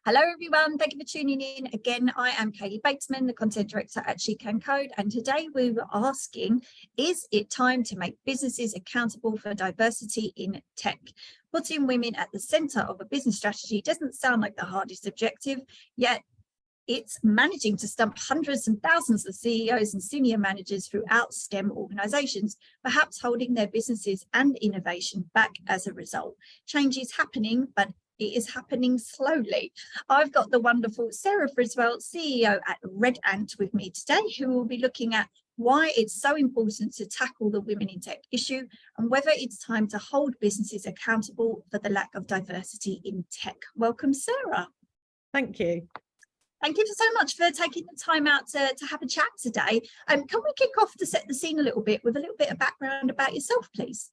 Hello everyone, thank you for tuning in. Again, I am Kaylee Batesman, the Content Director at She Can Code, and today we were asking, is it time to make businesses accountable for diversity in tech? Putting women at the centre of a business strategy doesn't sound like the hardest objective, yet it's managing to stump hundreds and thousands of CEOs and senior managers throughout STEM organisations, perhaps holding their businesses and innovation back as a result. Change is happening, but it is happening slowly. I've got the wonderful Sarah Friswell, CEO at Red Ant, with me today, who will be looking at why it's so important to tackle the women in tech issue and whether it's time to hold businesses accountable for the lack of diversity in tech. Welcome, Sarah. Thank you. Thank you so much for taking the time out to have a chat today. Can we kick off to set the scene a little bit with a little bit of background about yourself, please?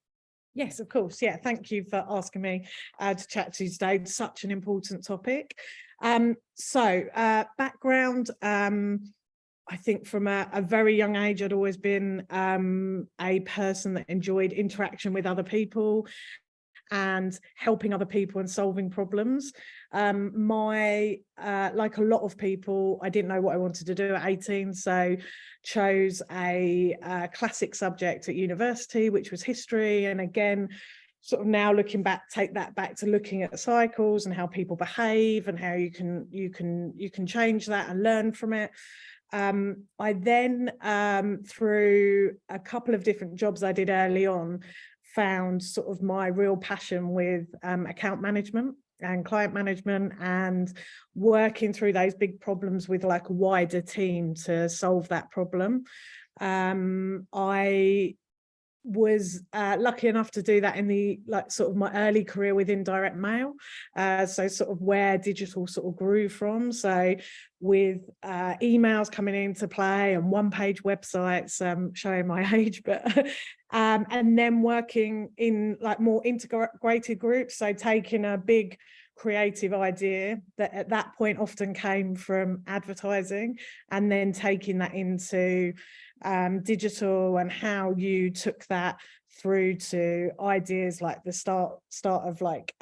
Yes, of course. Yeah, thank you for asking me to chat to you today. It's such an important topic. Background, I think from a very young age, I'd always been a person that enjoyed interaction with other people and helping other people and solving problems. Like a lot of people, I didn't know what I wanted to do at 18, so chose a classic subject at university, which was history. And again, sort of now looking back, take that back to looking at cycles and how people behave and how you can change that and learn from it. I then, through a couple of different jobs I did early on, found sort of my real passion with account management and client management and working through those big problems with like a wider team to solve that problem. I was lucky enough to do that in the sort of my early career within direct mail, so sort of where digital sort of grew from, so with emails coming into play and one-page websites, showing my age, but and then working in like more integrated groups, so taking a big creative idea that at that point often came from advertising and then taking that into digital and how you took that through to ideas like the start of like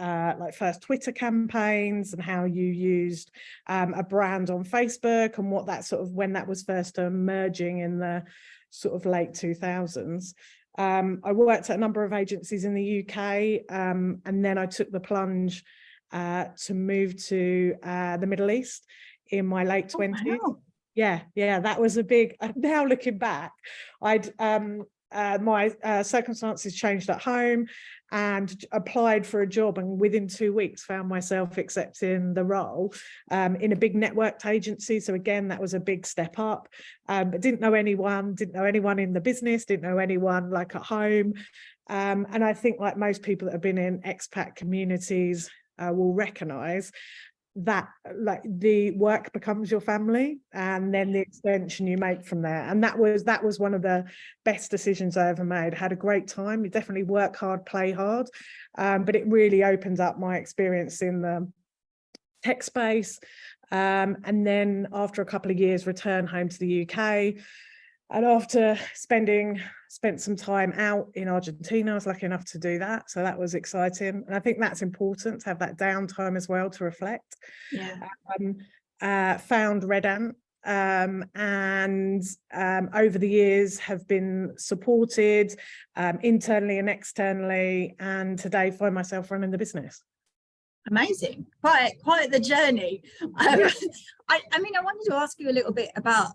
first Twitter campaigns and how you used a brand on Facebook and what that sort of when that was first emerging in the sort of late 2000s. I worked at a number of agencies in the UK, and then I took the plunge to move to the Middle East in my late 20s. Wow. Yeah, that was a big, now looking back, my circumstances changed at home and applied for a job, and within 2 weeks found myself accepting the role in a big networked agency. So again, that was a big step up, but didn't know anyone in the business, didn't know anyone like at home. And I think like most people that have been in expat communities will recognize that like the work becomes your family and then the extension you make from there. And that was one of the best decisions I ever made. I had a great time. You definitely work hard, play hard, but it really opened up my experience in the tech space. And then after a couple of years, returned home to the UK. And after spent some time out in Argentina, I was lucky enough to do that. So that was exciting. And I think that's important to have that downtime as well to reflect. Yeah. Found Red Ant, and over the years have been supported internally and externally, and today find myself running the business. Amazing, quite the journey. I mean, I wanted to ask you a little bit about,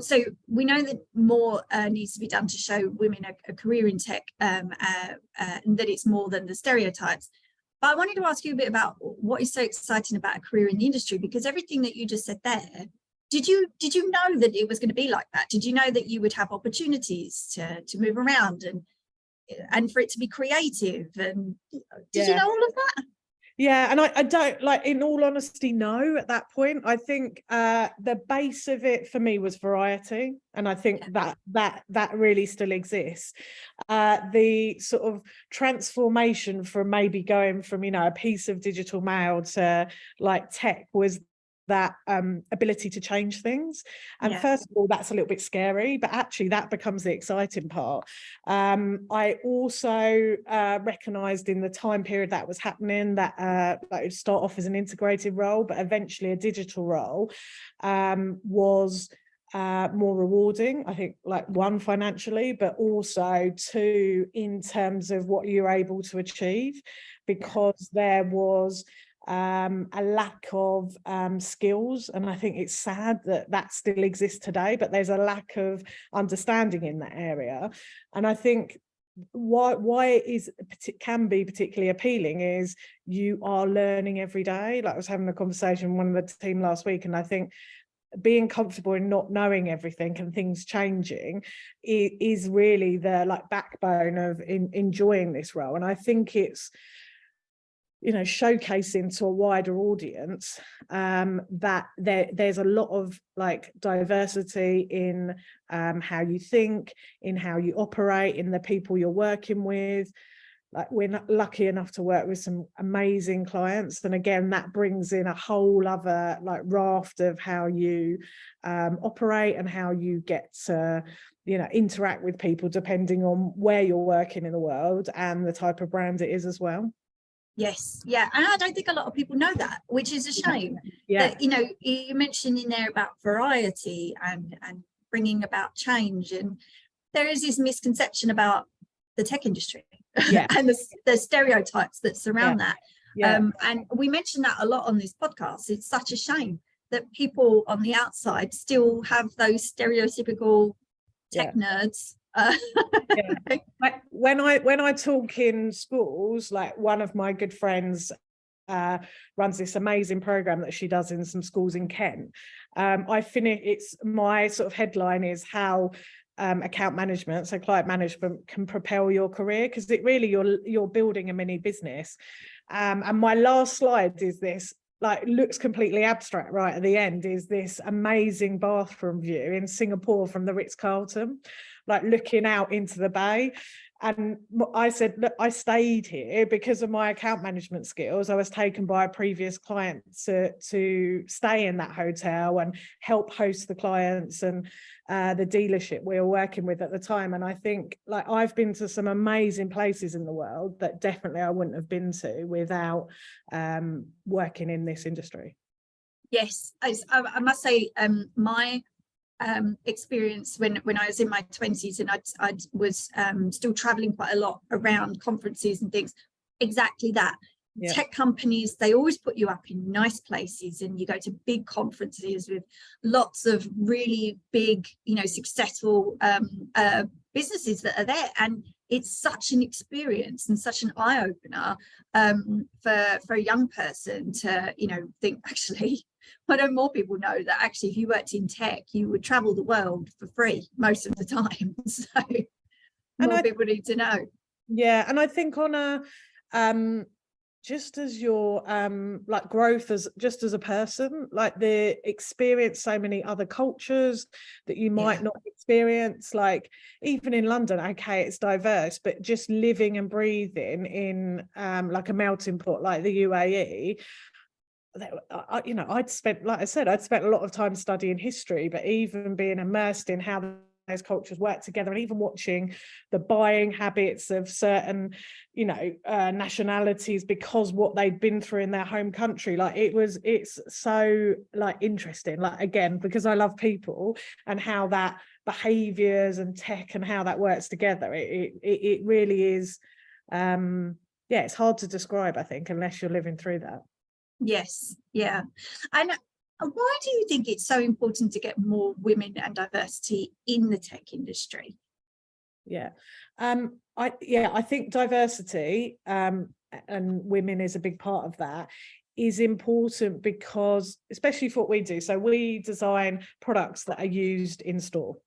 so we know that more needs to be done to show women a career in tech, and that it's more than the stereotypes. But I wanted to ask you a bit about what is so exciting about a career in the industry, because everything that you just said there, did you know that it was going to be like that? Did you know that you would have opportunities to move around and for it to be creative? And did you know all of that? Yeah, and I don't, like, in all honesty, no, at that point. I think the base of it for me was variety. And I think that really still exists. The sort of transformation from maybe going from, a piece of digital mail to like tech was that ability to change things. And first of all, that's a little bit scary, but actually that becomes the exciting part. I also recognized in the time period that was happening that it would start off as an integrated role, but eventually a digital role was more rewarding, I think, like one, financially, but also two, in terms of what you're able to achieve, because there was a lack of skills, and I think it's sad that that still exists today, but there's a lack of understanding in that area. And I think why it can be particularly appealing is you are learning every day. Like, I was having a conversation with one of the team last week, and I think being comfortable in not knowing everything and things changing is really the like backbone of enjoying this role. And I think it's, you know, showcasing to a wider audience that there's a lot of like diversity in how you think, in how you operate, in the people you're working with. Like, we're not lucky enough to work with some amazing clients, and again, that brings in a whole other like raft of how you operate and how you get to, you know, interact with people depending on where you're working in the world and the type of brand it is as well. Yes, yeah, and I don't think a lot of people know that, which is a shame. That, you know, you mentioned in there about variety and bringing about change, and there is this misconception about the tech industry and the stereotypes that surround that. And we mention that a lot on this podcast. It's such a shame that people on the outside still have those stereotypical tech nerds. When I talk in schools, like one of my good friends runs this amazing program that she does in some schools in Kent. It's my sort of headline is how account management, so client management, can propel your career, because it really, you're building a mini business. And my last slide is this, like, looks completely abstract right at the end, is this amazing bathroom view in Singapore from the Ritz-Carlton, like looking out into the bay. And I said, look, I stayed here because of my account management skills. I was taken by a previous client to stay in that hotel and help host the clients and the dealership we were working with at the time. And I think, like, I've been to some amazing places in the world that definitely I wouldn't have been to without working in this industry. Yes, I must say, my experience when I was in my 20s, and I was still traveling quite a lot around conferences and things, exactly that. Tech companies, they always put you up in nice places, and you go to big conferences with lots of really big, you know, successful businesses that are there, and it's such an experience and such an eye-opener for a young person to, you know, think, actually, why don't more people know that actually if you worked in tech, you would travel the world for free most of the time. So more people need to know. Yeah, and I think on a just as your like growth as just as a person, like the experience so many other cultures that you might not experience, like even in London, okay, it's diverse, but just living and breathing in like a melting pot like the UAE, you know, I'd spent, like I said, I'd spent a lot of time studying history, but even being immersed in how those cultures work together, and even watching the buying habits of certain, you know, nationalities, because what they'd been through in their home country, like it's so like interesting, like, again, because I love people and how that behaviors and tech and how that works together, it really is it's hard to describe, I think, unless you're living through that. Yes, yeah. And why do you think it's so important to get more women and diversity in the tech industry? I think diversity and women is a big part of that, is important because, especially for what we do, so we design products that are used in store.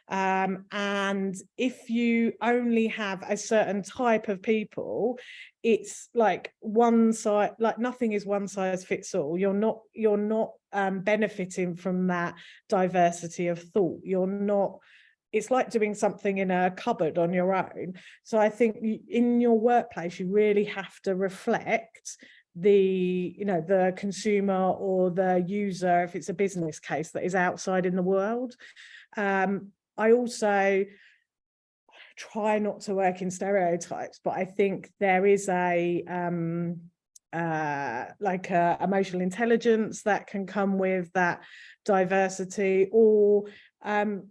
And if you only have a certain type of people, it's like one size, like nothing is one size fits all. You're not benefiting from that diversity of thought. It's like doing something in a cupboard on your own. So I think in your workplace, you really have to reflect the, the consumer or the user, if it's a business case that is outside in the world. I also try not to work in stereotypes, but I think there is a emotional intelligence that can come with that diversity, or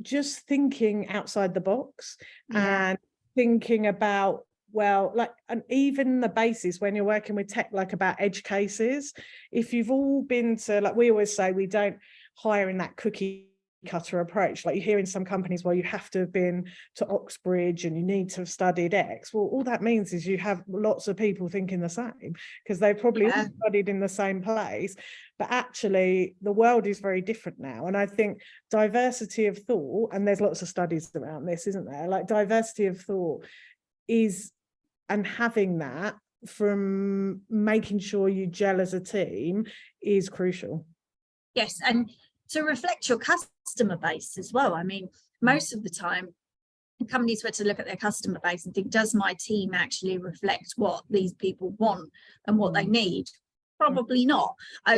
just thinking outside the box and thinking about, and even the basis when you're working with tech, like about edge cases, if you've all been to, like we always say, we don't hire in that cookie cutter approach. Like you hear in some companies, well, you have to have been to Oxbridge and you need to have studied X. Well, all that means is you have lots of people thinking the same, because they probably all studied in the same place. But actually the world is very different now, and I think diversity of thought, and there's lots of studies around this, isn't there, like diversity of thought is, and having that from making sure you gel as a team is crucial. Yes, and to reflect your customer base as well. I mean, most of the time companies were to look at their customer base and think, does my team actually reflect what these people want and what they need? Probably not.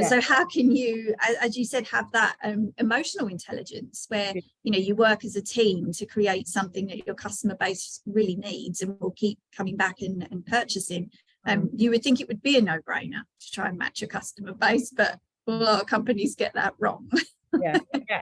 So how can you, as you said, have that emotional intelligence where you work as a team to create something that your customer base really needs and will keep coming back and purchasing? You would think it would be a no-brainer to try and match your customer base, but a lot of companies get that wrong. yeah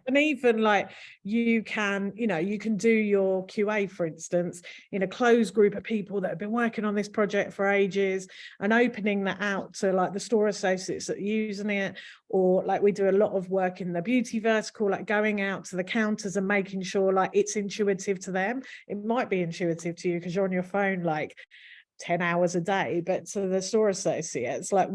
And even like you can do your QA, for instance, in a closed group of people that have been working on this project for ages, and opening that out to like the store associates that are using it, or like we do a lot of work in the beauty vertical, like going out to the counters and making sure like it's intuitive to them. It might be intuitive to you because you're on your phone like 10 hours a day, but to the store associates, like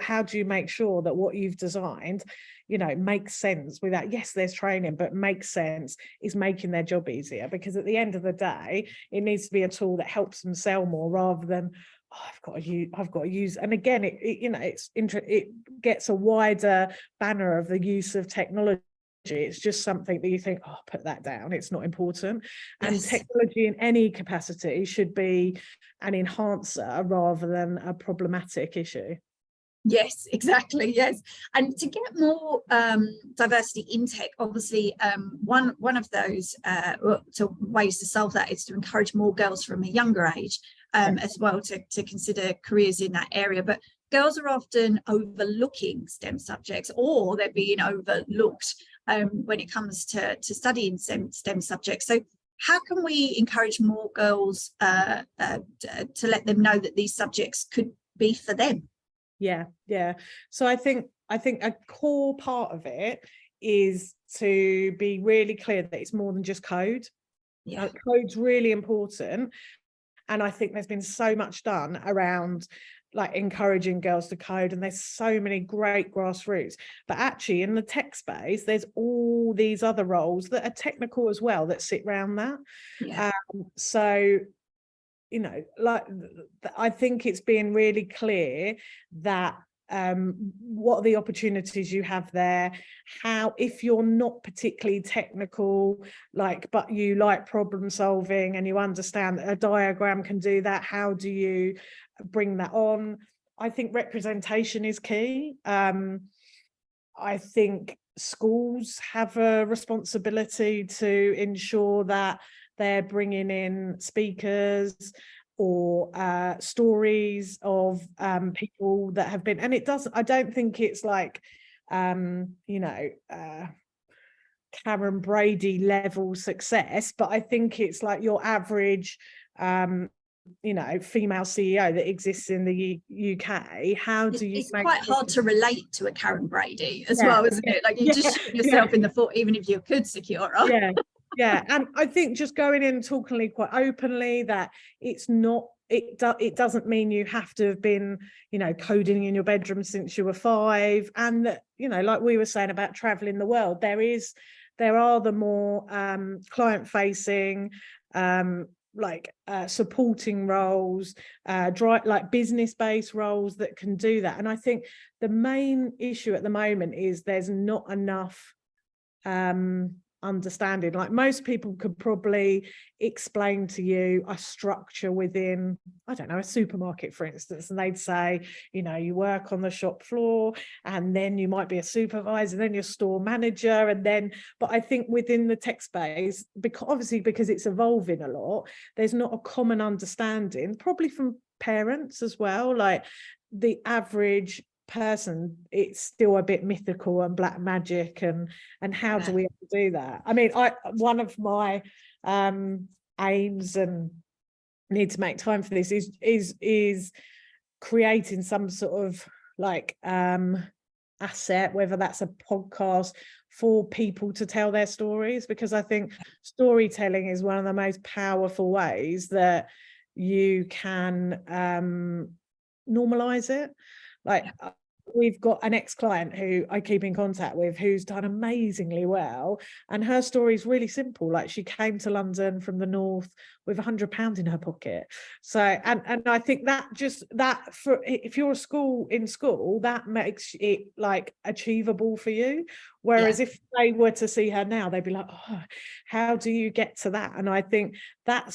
how do you make sure that what you've designed makes sense without, yes, there's training, but makes sense, is making their job easier? Because at the end of the day, it needs to be a tool that helps them sell more, rather than I've got to use. And again, it gets a wider banner of the use of technology. It's just something that you think, put that down, it's not important. And technology in any capacity should be an enhancer rather than a problematic issue. Yes, exactly. Yes, and to get more diversity in tech, obviously, one of those ways to solve that is to encourage more girls from a younger age as well to consider careers in that area. But girls are often overlooking STEM subjects, or they're being overlooked when it comes to studying STEM subjects. So how can we encourage more girls to let them know that these subjects could be for them? Yeah. So I think a core part of it is to be really clear that it's more than just code. Code's really important, and I think there's been so much done around like encouraging girls to code, and there's so many great grassroots. But actually in the tech space, there's all these other roles that are technical as well that sit around that. So like I think it's being really clear that what are the opportunities you have there, how, if you're not particularly technical, but you like problem solving and you understand that a diagram can do that, how do you bring that on? I think representation is key. I think schools have a responsibility to ensure that they're bringing in speakers or stories of people that have been, and I don't think it's like Karen Brady level success, but I think it's like your average female CEO that exists in the UK. How do you? It's quite hard to relate to a Karen Brady as well, isn't it? Like you just shoot yourself in the foot, even if you could secure her. And I think just going in and talking quite openly that it's not, it doesn't mean you have to have been coding in your bedroom since you were 5, and that like we were saying about traveling the world, there are the more client facing supporting roles, like business-based roles that can do that. And I think the main issue at the moment is there's not enough understanding. Like most people could probably explain to you a structure within, I don't know, a supermarket, for instance, and they'd say, you know, you work on the shop floor and then you might be a supervisor, then you're store manager, and then, but I think within the tech space, because it's evolving a lot, there's not a common understanding, probably from parents as well. Like the average person, it's still a bit mythical and black magic, and how do we do that? I mean, one of my aims, and need to make time for this, is creating some sort of like asset, whether that's a podcast, for people to tell their stories, because I think storytelling is one of the most powerful ways that you can normalize it. Like we've got an ex-client who I keep in contact with, who's done amazingly well, and her story is really simple. Like she came to London from the north with £100 in her pocket. So and I think that for, if you're in school, that makes it like achievable for you. Whereas if they were to see her now, they'd be like, oh, how do you get to that? And I think that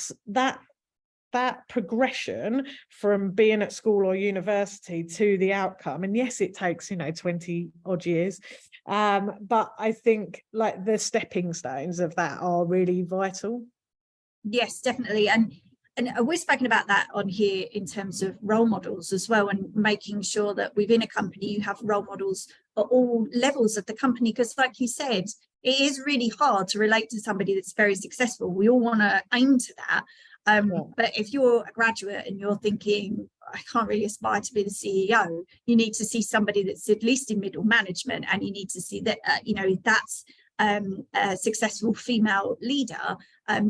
progression from being at school or university to the outcome, and yes, it takes 20 odd years, but I think like the stepping stones of that are really vital. Yes, definitely. And we've spoken about that on here in terms of role models as well, and making sure that within a company you have role models at all levels of the company, because like you said, it is really hard to relate to somebody that's very successful. We all want to aim to that. But if you're a graduate and you're thinking, I can't really aspire to be the CEO, you need to see somebody that's at least in middle management, and you need to see that, that's a successful female leader.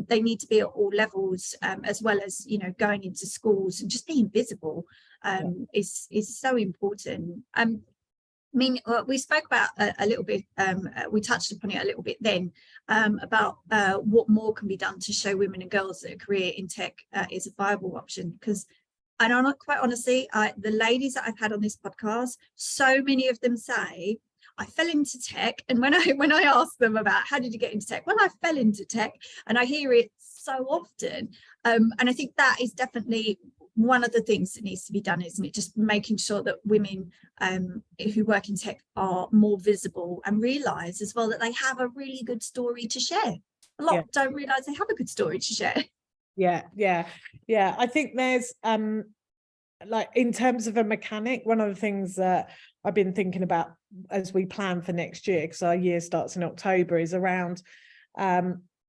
They need to be at all levels, as well as, going into schools and just being visible is so important. I mean, we spoke about a little bit, we touched upon it a little bit then, about what more can be done to show women and girls that a career in tech is a viable option. Because, and I'm not quite honestly, the ladies that I've had on this podcast, so many of them say, I fell into tech. And when I ask them about how did you get into tech? Well, I fell into tech, and I hear it so often. And I think that is definitely one of the things that needs to be done, isn't it? Just making sure that women who work in tech are more visible, and realise as well that they have a really good story to share. A lot don't realise they have a good story to share. Yeah. I think there's like in terms of a mechanic, one of the things that I've been thinking about as we plan for next year, because our year starts in October, is around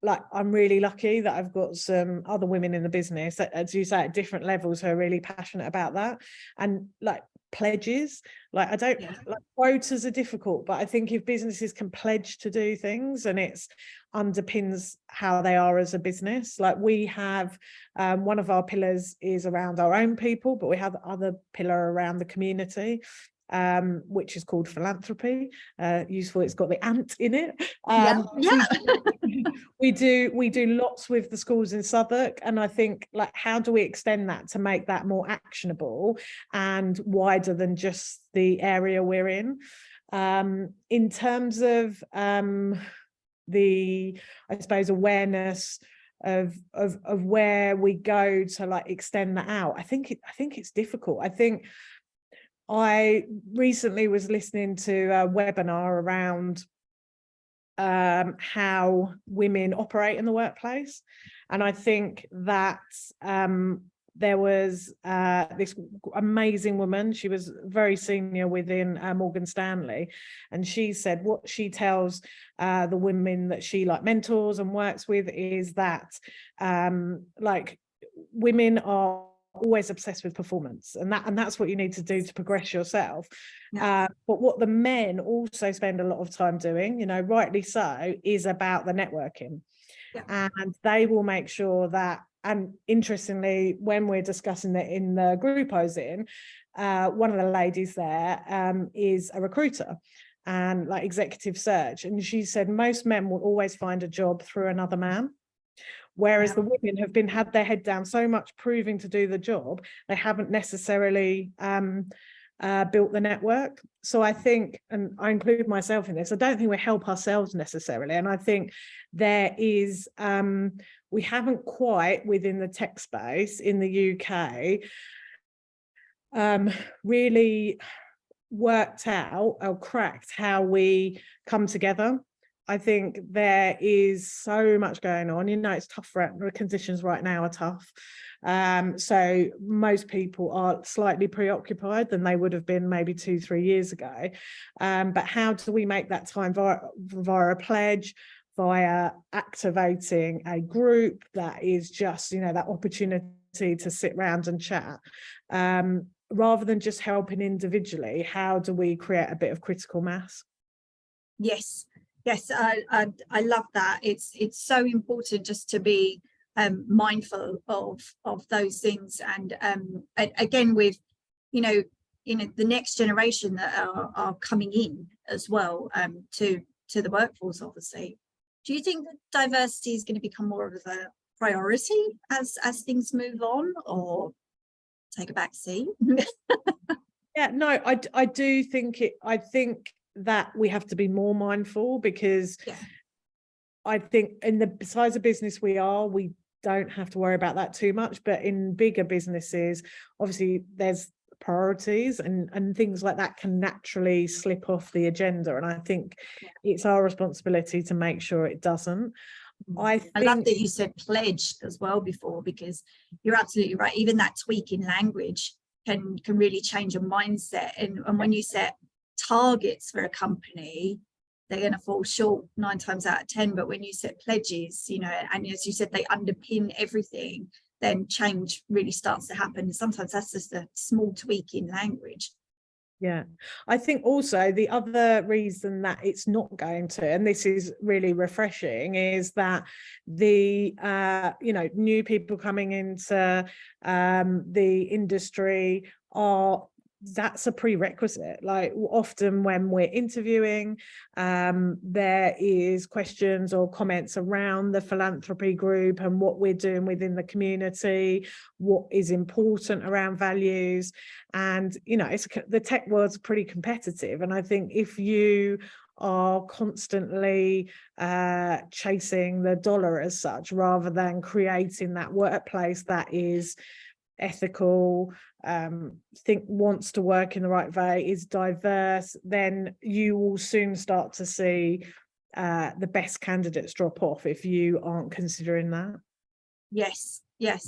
like I'm really lucky that I've got some other women in the business, as you say, at different levels, who are really passionate about that. And like pledges, like I don't like quotas are difficult, but I think if businesses can pledge to do things, and it's underpins how they are as a business. Like we have one of our pillars is around our own people, but we have the other pillar around the community, which is called philanthropy. Useful, it's got the ant in it. We do lots with the schools in Southwark, and I think like how do we extend that to make that more actionable and wider than just the area we're in terms of the, I suppose, awareness of where we go to like extend that out. I think it's difficult. I think I recently was listening to a webinar around how women operate in the workplace, and I think that there was this amazing woman. She was very senior within Morgan Stanley, and she said what she tells the women that she like mentors and works with is that like women are always obsessed with performance, and that's what you need to do to progress yourself. But what the men also spend a lot of time doing, rightly so, is about the networking. And they will make sure that, and interestingly, when we're discussing that in the group I was in, one of the ladies there is a recruiter and like executive search, and she said most men will always find a job through another man. Whereas the women have had their head down so much proving to do the job, they haven't necessarily built the network. So I think, and I include myself in this, I don't think we help ourselves necessarily. And I think there is, we haven't quite within the tech space in the UK really worked out or cracked how we come together. I think there is so much going on. It's tough, the conditions right now are tough. So most people are slightly preoccupied than they would have been maybe 2-3 years ago. But how do we make that time via a pledge, via activating a group that is just, that opportunity to sit around and chat, rather than just helping individually? How do we create a bit of critical mass? Yes, I love that. It's so important just to be mindful of those things, and again with the next generation that are coming in as well, to the workforce. Obviously, do you think that diversity is going to become more of a priority as things move on, or take a back seat? Yeah, no, I do think I think that we have to be more mindful, because I think in the size of business we don't have to worry about that too much. But in bigger businesses, obviously there's priorities and things like that can naturally slip off the agenda. And I think it's our responsibility to make sure it doesn't. I love that you said pledge as well before, because you're absolutely right. Even that tweak in language can really change your mindset. And when you set targets for a company, they're going to fall short 9 times out of 10. But when you set pledges, and as you said, they underpin everything, then change really starts to happen. Sometimes that's just a small tweak in language. Yeah, I think also the other reason that it's not going to, and this is really refreshing, is that the new people coming into the industry that's a prerequisite. Like, often when we're interviewing, there is questions or comments around the philanthropy group and what we're doing within the community, what is important around values. And the tech world's pretty competitive, and I think if you are constantly chasing the dollar as such, rather than creating that workplace that is ethical, wants to work in the right way, is diverse, then you will soon start to see the best candidates drop off if you aren't considering that. Yes,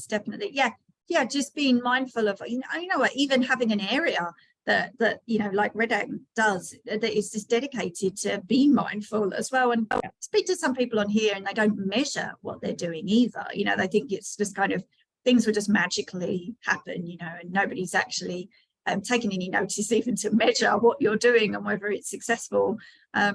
definitely. Yeah, just being mindful of, what, even having an area that like Red Egg does, that is just dedicated to being mindful as well. And speak to some people on here and they don't measure what they're doing either. They think it's just kind of things will just magically happen, and nobody's actually taking any notice even to measure what you're doing and whether it's successful. A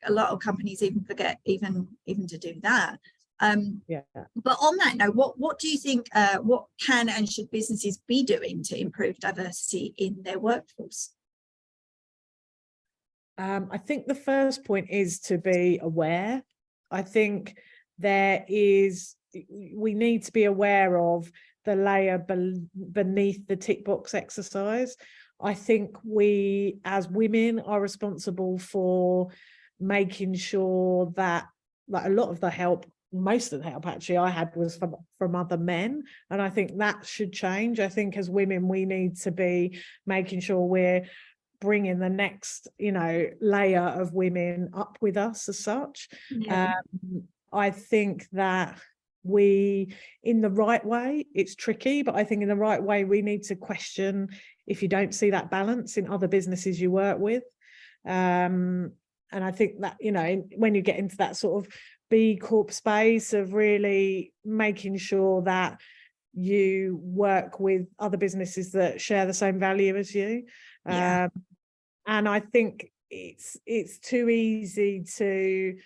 lot of companies even forget even to do that. But on that note, what do you think, what can and should businesses be doing to improve diversity in their workforce? I think the first point is to be aware. I think we need to be aware of the layer beneath the tick box exercise. I think we as women are responsible for making sure that, like, a lot of the help, most of the help actually I had was from other men, and I think that should change. I think as women we need to be making sure we're bringing the next layer of women up with us as such. I think that in the right way, it's tricky, but I think in the right way we need to question if you don't see that balance in other businesses you work with. And I think that when you get into that sort of B Corp space of really making sure that you work with other businesses that share the same value as you. And I think it's too easy to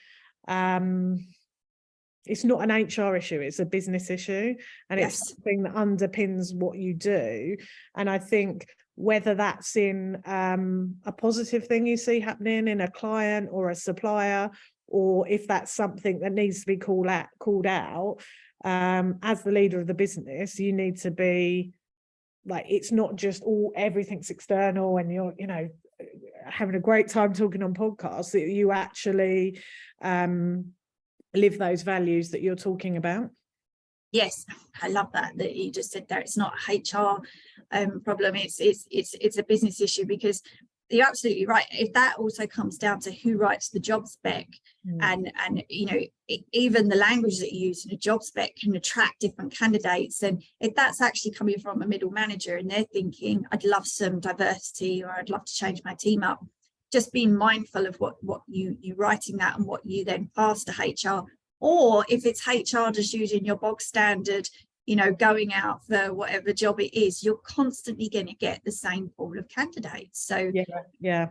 it's not an HR issue, it's a business issue, and it's something that underpins what you do. And I think whether that's in a positive thing you see happening in a client or a supplier, or if that's something that needs to be called out, as the leader of the business, you need to be like it's not just everything's external and you're, you know, having a great time talking on podcasts, that you actually live those values that you're talking about. Yes, I love that you just said there. It's not a HR problem. It's a business issue, because you're absolutely right. If that also comes down to who writes the job spec, and you know, even the language that you use in a job spec can attract different candidates, and if that's actually coming from a middle manager and they're thinking, I'd love some diversity, or I'd love to change my team up, just being mindful of what you writing that and what you then pass to HR. Or if it's HR just using your bog standard, you know, going out for whatever job it is, you're constantly going to get the same pool of candidates. So yeah.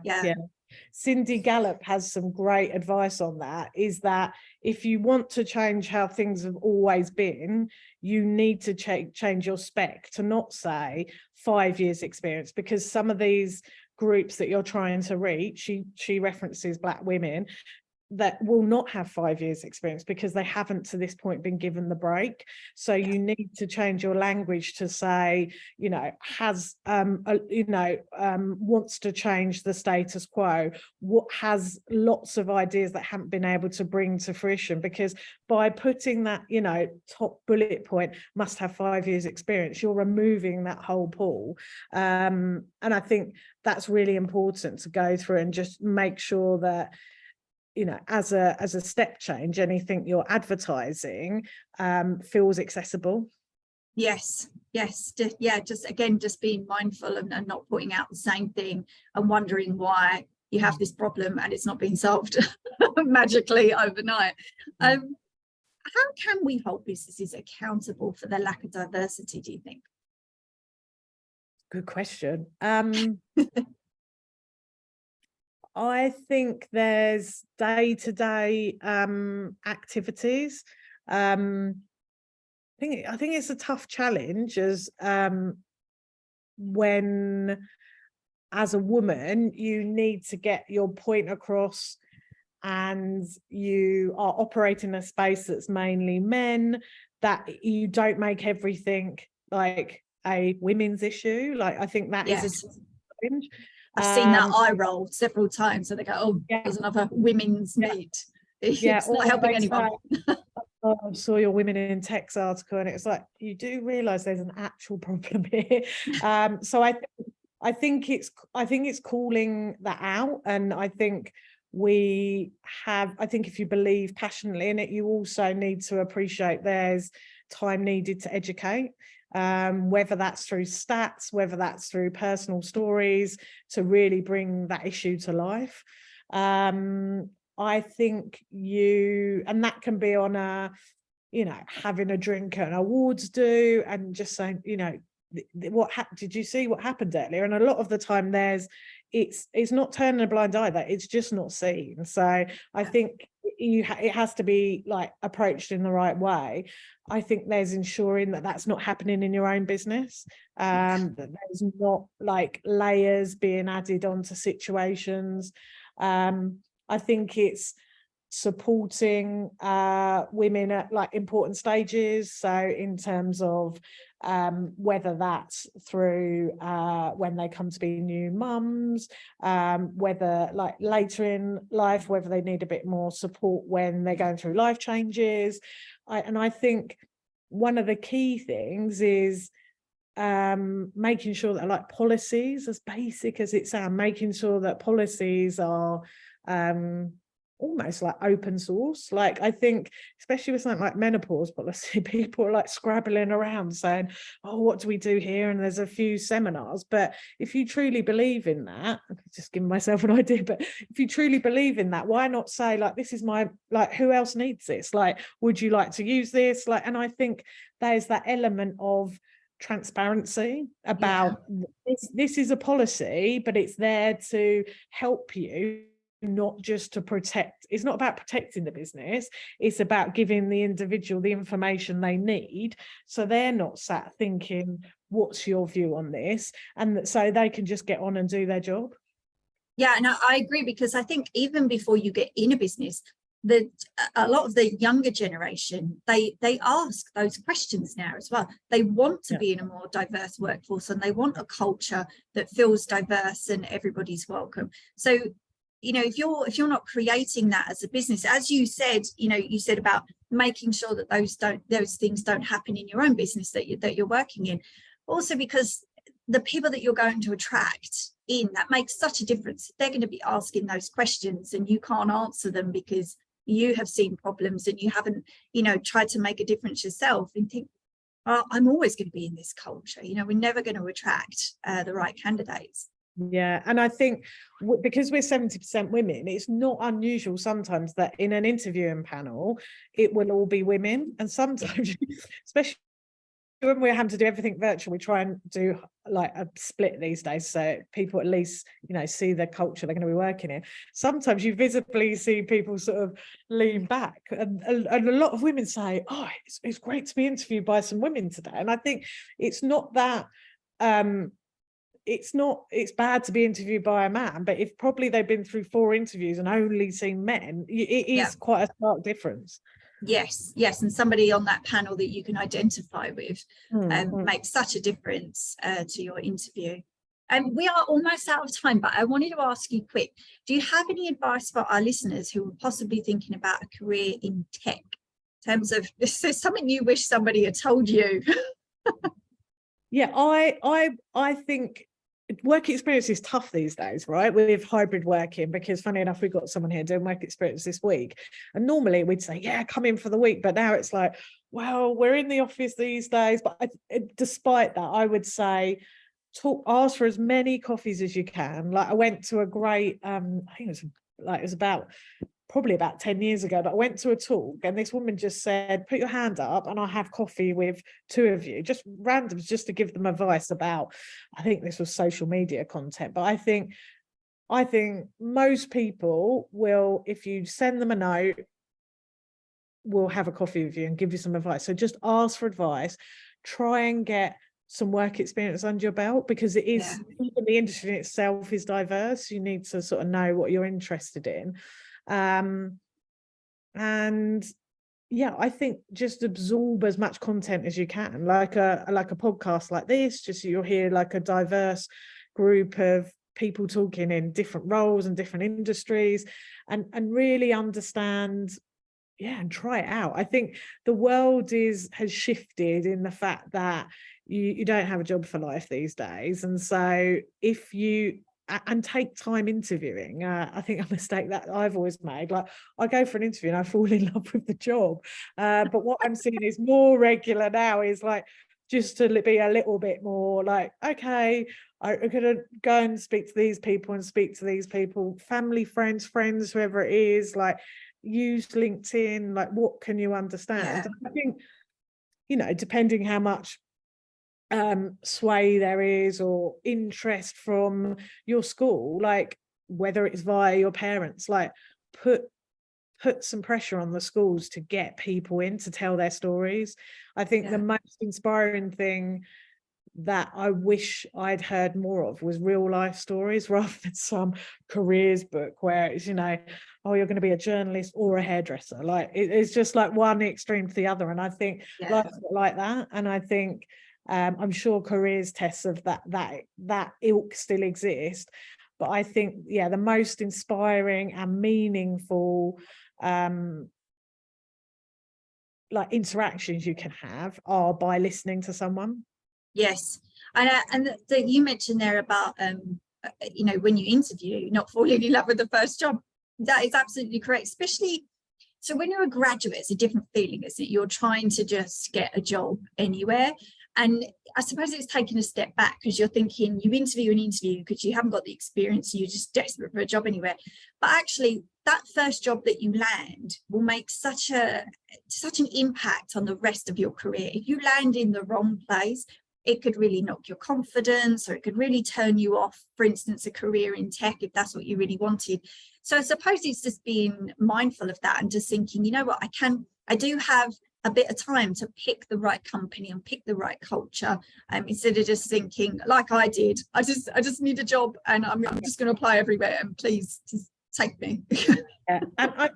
Cindy Gallop has some great advice on that, is that if you want to change how things have always been, you need to change your spec to not say 5 years experience, because some of these groups that you're trying to reach, she references Black women that will not have 5 years experience because they haven't to this point been given the break. So you need to change your language to say, you know, has wants to change the status quo, what has lots of ideas that haven't been able to bring to fruition, because by putting that, you know, top bullet point, must have 5 years experience, you're removing that whole pool. And I think that's really important to go through and just make sure that, you know, as a step change, anything you're advertising feels accessible. yes, just being mindful and not putting out the same thing and wondering why you have this problem and it's not being solved magically overnight. How can we hold businesses accountable for their lack of diversity, do you think? Good question. I think there's day-to-day activities. I think it's a tough challenge as when, as a woman, you need to get your point across and you are operating a space that's mainly men, that you don't make everything like a women's issue. Like, I think that is a challenge. I've seen that eye roll several times, so they go, oh, there's another women's meet. It's not helping anyone. Oh, I saw your Women in Tech's article, and it's like, you do realize there's an actual problem here. So I think it's calling that out, and I think if you believe passionately in it, you also need to appreciate there's time needed to educate. Whether that's through stats, whether that's through personal stories, to really bring that issue to life. I think and that can be on a, you know, having a drink at an awards do and just saying, you know, did you see what happened earlier? And a lot of the time it's not turning a blind eye, that it's just not seen. So I think it has to be like approached in the right way. I think there's ensuring that that's not happening in your own business, that there's not like layers being added onto situations. I think it's supporting women at like important stages, so in terms of whether that's through when they come to be new mums, whether like later in life, whether they need a bit more support when they're going through life changes. I think one of the key things is making sure that like policies, as basic as it sounds, making sure that policies are almost like open source. Like, I think especially with something like menopause policy, people are like scrabbling around saying, oh, what do we do here? And there's a few seminars. But if you truly believe in that, I'm just giving myself an idea, but if you truly believe in that, why not say like, this is my, like, who else needs this? Like, would you like to use this? Like, and I think there's that element of transparency about this is a policy, but it's there to help you, not just to protect. It's not about protecting the business, it's about giving the individual the information they need, so they're not sat thinking, what's your view on this? And so they can just get on and do their job. Yeah, and I agree, because I think even before you get in a business, a lot of the younger generation, they ask those questions now as well. They want to be in a more diverse workforce, and they want a culture that feels diverse and everybody's welcome. So, you know, if you're not creating that as a business, as you said, you know, you said about making sure that those things don't happen in your own business that you're working in. Also, because the people that you're going to attract in, that makes such a difference. They're going to be asking those questions, and you can't answer them because you have seen problems and you haven't, you know, tried to make a difference yourself, and think, oh, I'm always going to be in this culture. You know, we're never going to attract the right candidates. Yeah, and I think because we're 70% women, it's not unusual sometimes that in an interviewing panel, it will all be women. And sometimes, especially when we're having to do everything virtual, we try and do like a split these days, so people at least, you know, see the culture they're going to be working in. Sometimes you visibly see people sort of lean back, and a lot of women say, oh, it's great to be interviewed by some women today. And I think it's not that it's bad to be interviewed by a man, but if probably they've been through 4 interviews and only seen men, it is quite a stark difference. Yes, and somebody on that panel that you can identify with makes such a difference to your interview. And we are almost out of time, but I wanted to ask you quick, do you have any advice for our listeners who are possibly thinking about a career in tech, in terms of, this is something you wish somebody had told you? Yeah, I think work experience is tough these days, right? With hybrid working, because funny enough, we've got someone here doing work experience this week, and normally we'd say, yeah, come in for the week, but now it's like, well, we're in the office these days. But despite that, I would say ask for as many coffees as you can. Like I went to a great I think it was probably about 10 years ago, but I went to a talk and this woman just said, put your hand up and I'll have coffee with 2 of you, just random, just to give them advice about, I think this was social media content. But I think most people will, if you send them a note, will have a coffee with you and give you some advice. So just ask for advice, try and get some work experience under your belt, because it is, even the industry in itself is diverse. You need to sort of know what you're interested in. And yeah, I think just absorb as much content as you can, like a podcast like this, just so you'll hear like a diverse group of people talking in different roles and different industries, and really understand, and try it out. I think the world has shifted in the fact that you don't have a job for life these days, and so if you take time interviewing. I think a mistake that I've always made, like I go for an interview and I fall in love with the job, but what I'm seeing is more regular now is like just to be a little bit more like, okay, I'm gonna go and speak to these people, family, friends, whoever it is, like use LinkedIn, like what can you understand? I think, you know, depending how much sway there is or interest from your school, like whether it's via your parents, like put some pressure on the schools to get people in to tell their stories. I think the most inspiring thing that I wish I'd heard more of was real life stories, rather than some careers book where it's, you know, oh, you're going to be a journalist or a hairdresser. Like it's just like one extreme to the other. And I think life's not like that. And I think I'm sure careers tests of that ilk still exist, but I think the most inspiring and meaningful like interactions you can have are by listening to someone. Yes, and that you mentioned there about you know, when you interview, not falling in love with the first job. That is absolutely correct, especially so when you're a graduate, it's a different feeling, isn't it? You're trying to just get a job anywhere. And I suppose it's taking a step back, because you're thinking you interview because you haven't got the experience, you're just desperate for a job anywhere. But actually, that first job that you land will make such an impact on the rest of your career. If you land in the wrong place, it could really knock your confidence, or it could really turn you off, for instance, a career in tech, if that's what you really wanted. So I suppose it's just being mindful of that and just thinking, you know what, I do have a bit of time to pick the right company and pick the right culture, instead of just thinking like I did, I just need a job and I'm just going to apply everywhere and please just take me. Yeah. And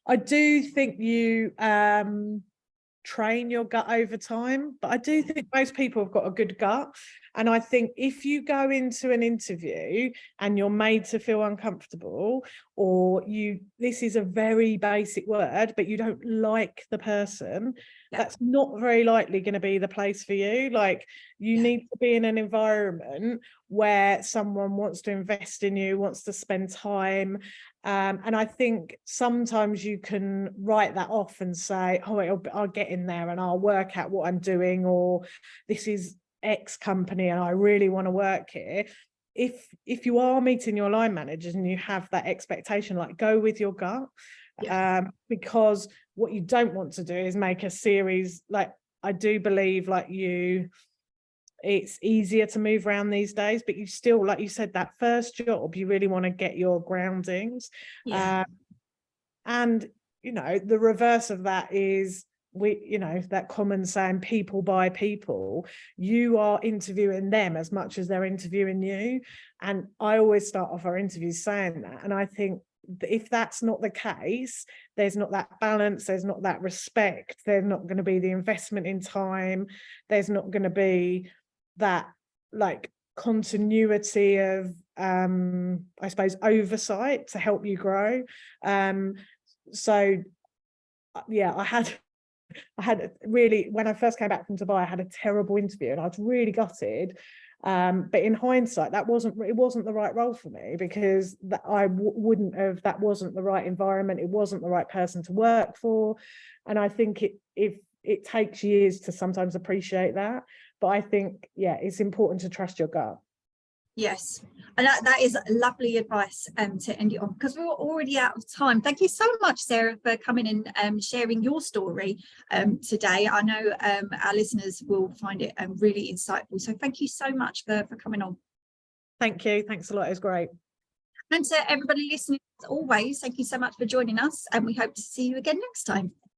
I do think you train your gut over time, but I do think most people have got a good gut. And I think if you go into an interview and you're made to feel uncomfortable, or this is a very basic word, but you don't like the person, that's not very likely going to be the place for you. Like, you need to be in an environment where someone wants to invest in you, wants to spend time. And I think sometimes you can write that off and say, oh, I'll get in there and I'll work out what I'm doing, or this is X company and I really want to work here. If you are meeting your line managers and you have that expectation, like, go with your gut. Because what you don't want to do is make a series, like, I do believe, like, it's easier to move around these days, but you still, like you said, that first job, you really want to get your groundings. And the reverse of that is, that common saying, people buy people. You are interviewing them as much as they're interviewing you. And I always start off our interviews saying that. And I think if that's not the case, there's not that balance, there's not that respect, there's not going to be the investment in time, there's not going to be that, like, continuity of I suppose oversight to help you grow. So yeah, I had really, when I first came back from Dubai, I had a terrible interview and I was really gutted. But in hindsight, it wasn't the right role for me, because that that wasn't the right environment, it wasn't the right person to work for. And I think it takes years to sometimes appreciate that, but I think it's important to trust your gut. Yes, and that is lovely advice to end it on, because we're already out of time. Thank you so much, Sarah, for coming in and sharing your story today. I know our listeners will find it really insightful. So thank you so much for coming on. Thank you. Thanks a lot. It was great. And to everybody listening, as always, thank you so much for joining us, and we hope to see you again next time.